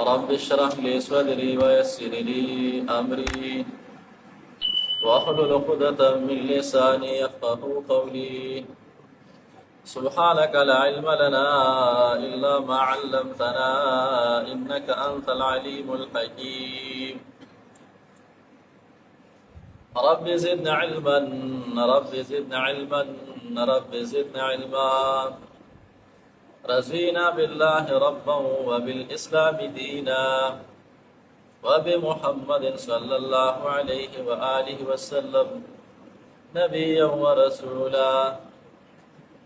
رب اشرح لي صدري ويسر لي أمري واحلل عقدة من لساني يفقه قولي. سبحانك لا علم لنا إلا ما علمتنا إنك أنت العليم الحكيم. رب زدنا علما رب زدنا علما رب زدنا علما. رضينا بالله ربا وبالإسلام دينا وبمحمد صلى الله عليه وآله وسلم نبيا ورسولا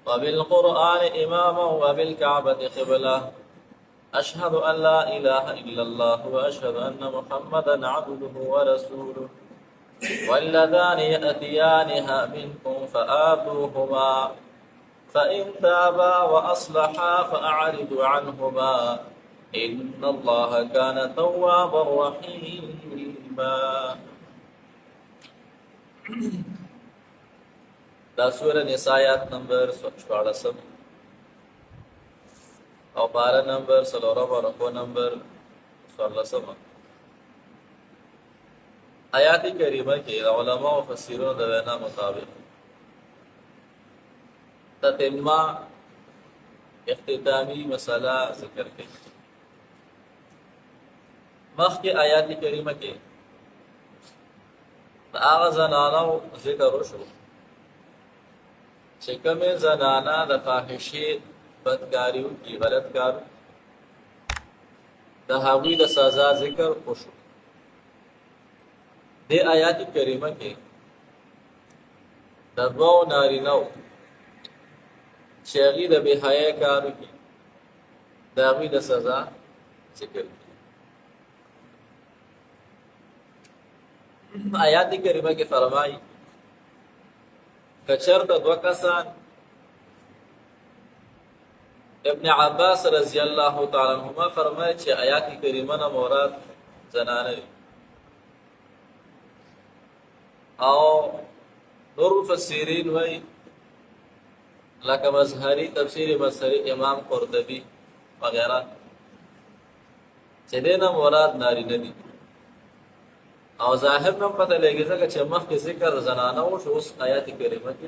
وبالقرآن إماما وبالكعبة قبلة. أشهد أن لا إله إلا الله وأشهد أن محمدا عبده ورسوله واللذان يأتيانها منكم فآتوهما فإن تابا وأصلحا فأعرضوا عنهما إن الله كان توابا رحيما. دا سورة نساء آیات نمبر 14 او پارا نمبر 16 او رکو نمبر 14. آیات کریمه کې علماء او مفسرون د وینا مطابق تتمه اختتامی مسله ذکر کړي. مخکې آیات کریمه کې د هغه زنانو ذکر وشو چې کومې زنانه د فاحشې بدکاریو کې غلط کار د هغوی د سزا ذکر وشو. د آیات کریمه کې د دوو نارینهو چې هغوی د بېحیا کارو کې د هغوی د سزا ذکر کړي. آیات کریمه کې فرمایي که چېرته دوه کسان ابن عباس رضی الله تعالی عنهما فرمایي چې آیات کریمه نه مراد زنانه وي او نور مفسرین وایي لکه مظهری تفسیر مظهری امام قرطبي وغیرہ چې دې نه مراد نارینه دي او ظاهر نه پته لګي ځکه چې مخکې ذکر زنانه وشو اوس آیات کریمه کې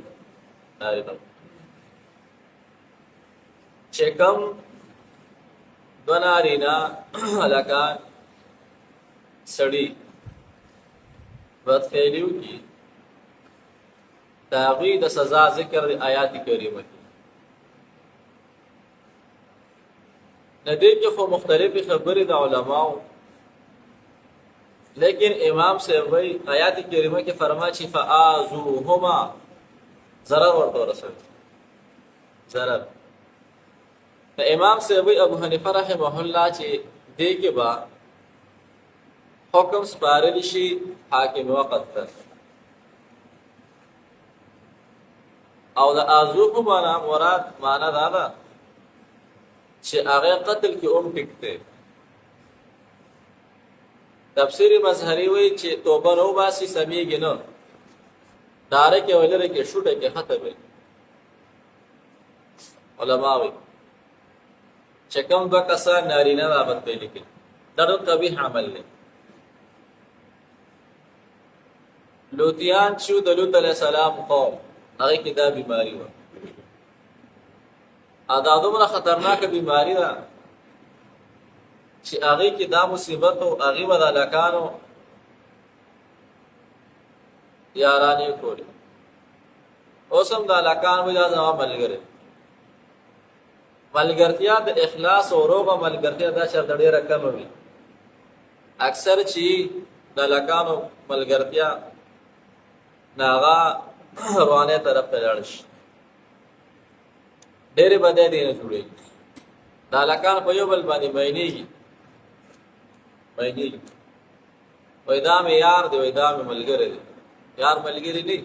نارینه. چې کوم دوه نارینه لکه سړي بدخیلي وکړي د هغوی د سزا ذکر د آیات کریمه کې. د دې کې خو مختلفې خبرې د علماو، لیکن امام صاحب وایي آیات کریمه کې فرمایي چې فآذوهما ضرر ورته ورسوي. ضرر د امام صاحب وایي ابو حنیفه رحمه الله چې دې کې به حکم سپارلی شي حاکم وقت ته او د آذوهما نه مراد معنا دا ده چې هغه قتل کې ټیک دی. تفسیر مظهری وی چې توبه نو باسي سمېږي نه داره کې ولره کې شوټه کې ختم وي. علماء وی چې کوم دوه کسان نارینه رابط پیل کړي دا ډېر قبیح عمل دی. لوطیان چې د لوط علیه السلام قوم هغه کې دا بیماری وه دا دومره خطرناکه بیماری ده چې هغې کې دا مصیبت او هغې به د هلکانو یارانې کولې. اوس هم د هلکان وایي دا زما ملګری. ملګرتیا د اخلاص او روغه ملګرتیا دا چېرته ډېره کمه وي. اکثر چې د هلکانو ملګرتیا نه هغه روانې طرف ته لاړ شي ډېرې بدۍ دې نه جوړېږي. د هلکان په یو بل باندې مینېږي وایي دا مې یار دی وایي دا مې ملګری دی. یار ملګری نه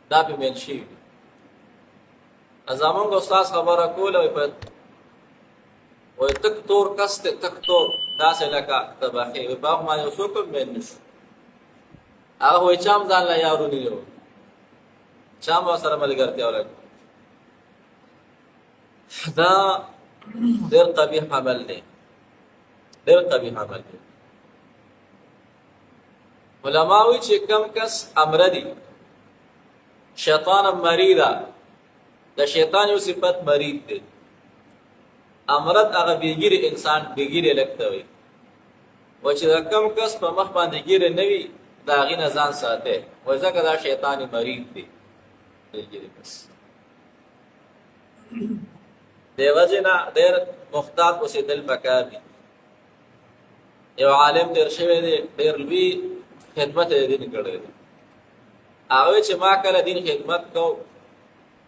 دا پې میل شوي دي. زمونږ استاد خبره کوله وایي تک تور کس دی تک تور داسې لکه تباخې وایي باغ ما یو څوک هم میل نه شو. هغه وایي چا هم ځان له یارونه نه وو چا هم ورسره ملګرتیا ولري. دا ډېر قبیح عمل دی. ډېر قبیح عمل دی. علما وایي چې کم کس امره دي شیطان مریدا، د شیطان یو صفت مرید دی. امرد هغه بېګیرې انسان بېګیرې لکته وي، و چې د کم کس په مخ باندې ګیرې نه وي د هغې نه ځان ساتئ، وایي ځکه دا شیطان مرید دی بېګیرې کس. دې وجې نه ډېر محتاط اوسېدل پکار دي. یو عالم تېر شوی دی، ډېر لوی خدمت یې دین کړی دی. هغه وایي چې ما کله دین خدمت کو،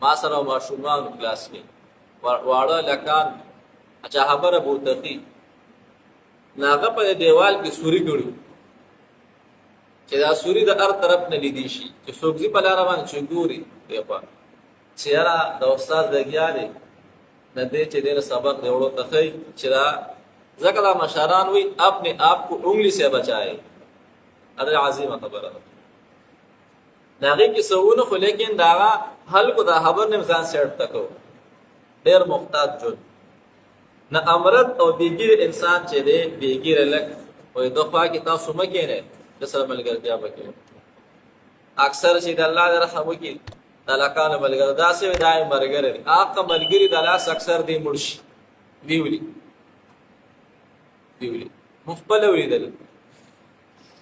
ما سره ماشومان کلاس کې واړه لکان اچھا خبره بوتقي نو هغه په دیوال کې سوري کړي چې دا سوري د هر طرف نه لیدي شي، چې څوک ځي په لاره باندې چې ګوري دی په چې یاره د استاد لګیا دی نه دی چې ډېر سبق دی وړو ته ښایي چې دا ځکه دا مشران وي اپنے آپ کو انگلی سے بچائے. ډېره عظیمه خبره ده. د هغې کیسهونه خو لیکن د هغه خلکو دا خبر نه ځان سیټ ته کوو. ډېر محتاط ژوند نه امرد او بېګیرې انسان چې دی بېګیره لږ وایي د خوا کې تاسو مه کښېنئ، د سره ملګرتیا به کوئ. اکثر چې د الله د رحم وکړي د هلکانو ملګري داسې وي دا یې ملګری دی، هغه ملګري د لاس اکثر دی مړ شي. ویولي مو خپله ولیدل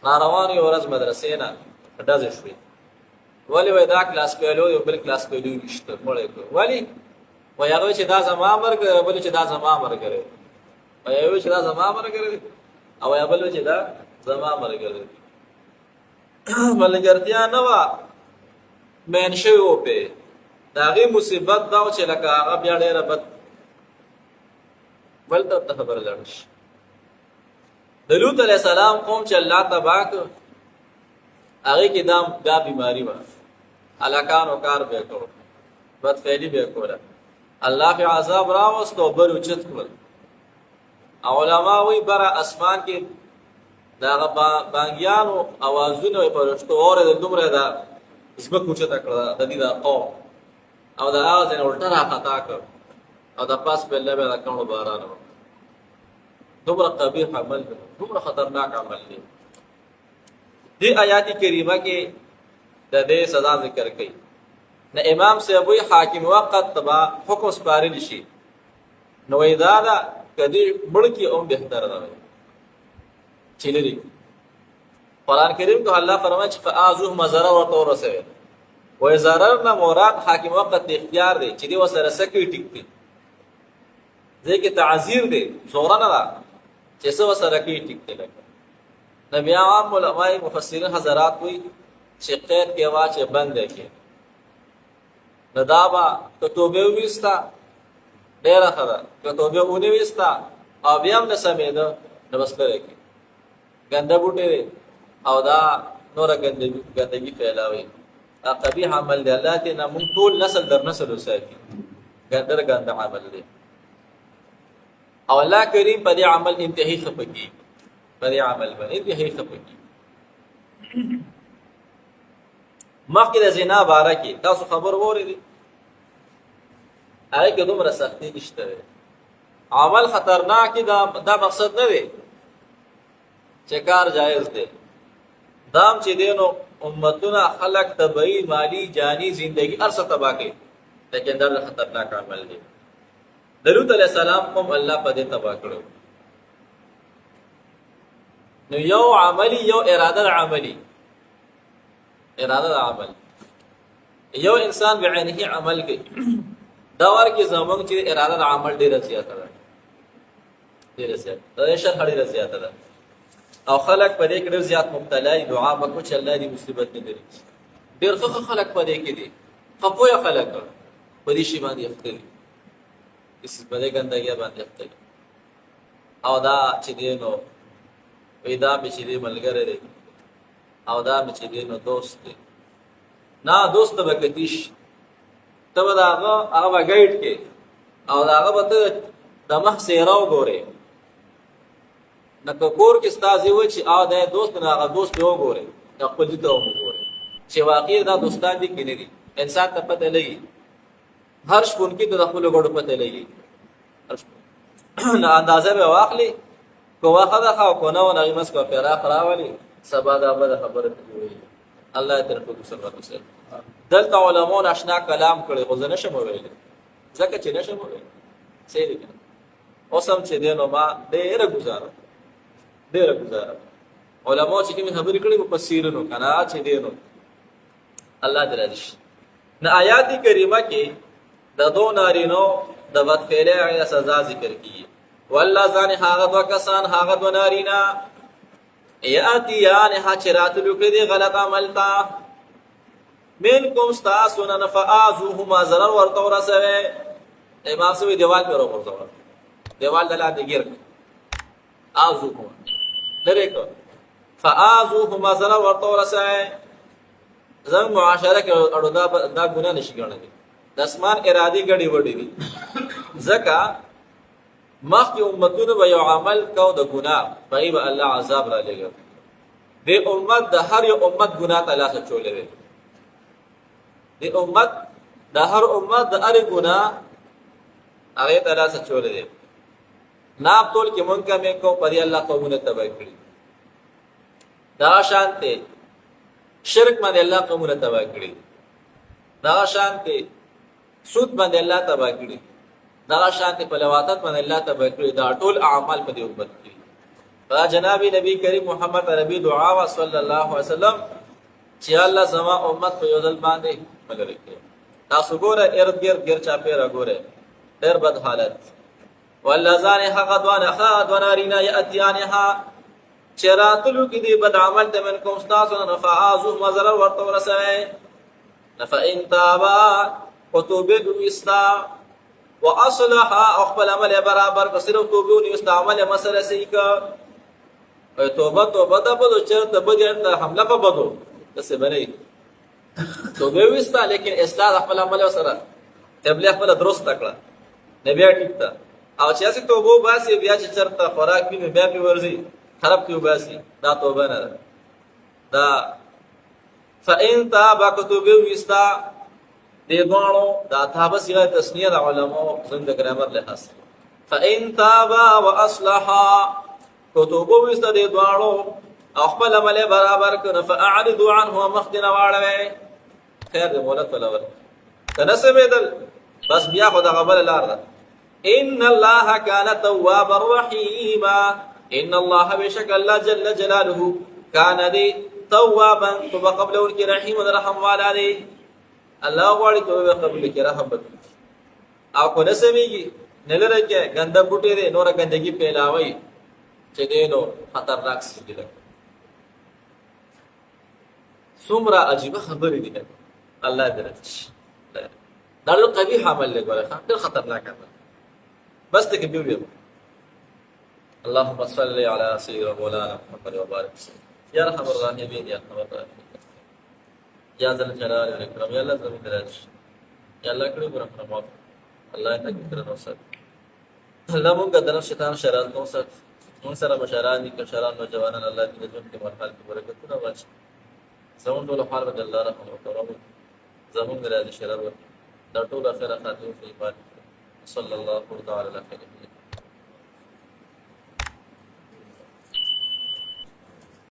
ناروان یو ورځ مدرسې نه ډزې شوې، ولې وایي دا کلاس پیلو یو بل کلاس پیلو ویشته مړی کړ. ولې وایي هغه چې دا زما ملګری دی، بل چې دا زما ملګری دی. وایي یو چې دا زما ملګری دی او یا بل چې دا زما ملګری دی. ملګرتیا نه وه مین شوي و پې، د هغې مصیبت دا و چې لکه هغه بیا ډېره بد بل طرف ته خبره لاړه شي. د لوط علیه السلام قوم چې الله تباه کړ هغې کې دا بیا بیماري وه، هلکانو کار به یې کړو، بدفعلي به یې کوله، الله پې عذاب راوست او بل اوچت کړل. علما وایي بره اسمان کې د هغه بانګیانو اوازونه یې فرشتو واورېدل، دومره د ځمکه اوچته کړه د دې دا قوم او د هغه ځای نه الټه راخطا کړ او د پاس په الله بیا د کڼو باران وکړ. دومره قبیح عمل دی، دومره خطرناک عمل دی. دې آیات کریمه کې د دې سزا ذکر کوي. نه امام صاحب وایي حاکم وقت ته به حکم سپارلی شي، نو وایي دا ده که دې مړ کړي هم بهتره ده چې لرې. قرآن کریم کې الله فرمایي چې فآذوهم ضرر ورته ورسوي. وایي ضرر نه مراد حاکم وقت د اختیار دی چې دې ورسره څه کوي ټیک دی، ځای کې تعذیر دی، زوره نه ده چې څه ورسره کوي ټیک دی. لکه نو بیا عام علمای مفسرین حضرات وایي چې قید کې واچې بند دی کې نو دا به که توبې وویسته ډېره ښه ده، که توبې ونه ویسته او بیا هم نه سمېده نو بس لرې کړي. ګنده بوټی دی او دا نوره ګندګي پھیلاوي، دا قبیح عمل دی. الله دې نه مونږ ټول نسل در نسل وساتي. ډېر ګنده عمل دی او الله کریم په دې عمل انتهایی خفه کېږي، په دې عمل باندې انتهایی خفه کېږي. مخکې د زنا باره کې تاسو خبر واورېدئ، هغې کې دومره سختي نشته دی. عمل خطرناک دی، دا مقصد نه دی چې کار جایز دی. دام چې دی نو امتونه خلق طبعي مالی جانی زندگی هر څه تباه کوي، لیکن دا خطرناک عمل دی. د لوط علیه السلام قوم الله په دې تباه کړو. نو یو عملی یو اراده عملی، اراده عمل یو انسان بعینه عمل کوي، دا ور کې زمونږ چې اراده عمل ډیره زیاته ده، ډیره زیاته ده، شرح ډیره زیاته ده او خلک په دې کې ډېر زیات مبتلا دي. دعا وکړو چې الله دې مصیبت نه لري. ډېر ښه خلک په دې کې دي، ښه پوهه خلک په دې شي باندې اخته دي، په دې ګندګۍ باندې اخته دي. او دا چې دی نو وایي دا مې چې دی ملګری دی او دا مې چې دی نو دوست دی. نه دوست ته به کتي شي، ته به د هغه به ګایډ کې او د هغه به ته د مخ څېره وګورې. نه که کور کې ستا زوی وایي چې دا دوست نه هغه دوست به وګورې، د خپل دي ته وګورې چې واقعي دا دوستان دي که نه دي. انسان ته پته لګي، هر شپون کې د خپلو ګډو پته لګي. نه اندازه به واخلي کو واخذ خو کو نو نه مس کو فراق راولي سبا دا بل خبره کوي الله تر په سره وسه دلته علماء آشنا کلام کړي خو زنه شمو ویل ځکه چې نشم ویل سي دي اوسم چې دینو ما ډېر گزاره علماء چې کوم خبرې کړي په تفسیرونو کنه چې دینو الله دې راځي نه آیات کریمه کې د دو نارینو د بدفعلی سزا ذکر کیږي والله ځان هغه دو کسان هغه دو نارینا یاتیان حچرات لوکړي غلط عمل تا منکم استاسن فآذوهما ضرر ورته ورسوي امام سوي دیوال پر ورته دیوال دلاته ګر آذوهما لري کو فآذوهما ضرر ورته ورسوي زم معاشره کې اړو دا ګناه نشي ګڼل د اسمان ارادي غړي وړي دي ځکه مخکې امتونو به یو عمل کو د ګناه په به الله عذاب را لګي د امت د هر یو امت ګناه ته لاس چولې دي د امت د هر امت د هر ګناه هغه ته لاس چولې دي ناب تول کې مونږه مې کو پر الله قومونه تبع کړی دا شانته شرک باندې الله قومونه تبع کړی دا شانته سود باندې الله تبع کړی دا شانته په لواتت باندې الله تبع کړی دا ټول اعمال په دې امت کې دا جناب نبی کریم محمد عربي دعا وا صلی الله علیه وسلم چې الله زما امت په یو ځل باندې ملګری کړي تاسو ګوره ارد ګر چا پیرا ګوره ډېر بد حالت والذان حق دونارینا یاتیانها چراتلو کې دې بد عمل د من کوم تاسو نه فعازو مزر ورته ورسوي فإن تابا وتوبه وستا واصلح خپل عمل برابر کسر توبه وستا عمل مسله سیکا توبه د بده چرته بده حمله په بدو څه بنئ توبه وستا لیکن اصلاح خپل عمل سره تبلیغ خپل درست کړه نبی ټیک تا او چې اسې توبه باسي بیا چې چرته خوراک ویني بیا په ورزي خراب کیو باسي دا توبه نه دا فإن تاب كتوبه وستا دې دوانو دا تابه سیغه تسنیه د علماء زنده ګرامر له حاصل فإن تاب واصلح كتوبه وستا دې دوانو خپل عمل برابر کړه فاعرضوا عنه مخدنا واړوي خیر دې مولت ولور کنه سمېدل بس بیا خدا قبل لار ده ان الله كان توابا رحيما ان الله بشك الله جل جلاله كان دي توابا قبل ورکی رحیم رحم والا دی الله غواړي توبه قبول کړي رحم وکړي او کو نسميږي نلره کې ګنده بوټي دي نور ګندګي پیلاوي چې دینو خطرناک دي څومره عجیب خبرې دي الله دې راځي دا له قبیح عمل له ګوره ډېر خطرناک ده بس ته کې بیو اللهم صل على سيدنا مولانا محمد وبارك وسلم يا ارحم الراحمين يا ارحم الراحمين يا ذا الجلال والاكرام يا الله زمين دراج يا الله کړي برحمت معاف الله ته کړه نو سر الله مونږ د شیطان شران نو سر مونږ سره مشران دي کشران نوجوانان الله دې ژوند کې مرحله کې برکتونه واچي زمون ټول حال بدل الله رحم او کرم زمون دراج شرر دا ټول اخره خاتمه په ایمان صلی الله تعالی علیه وسلم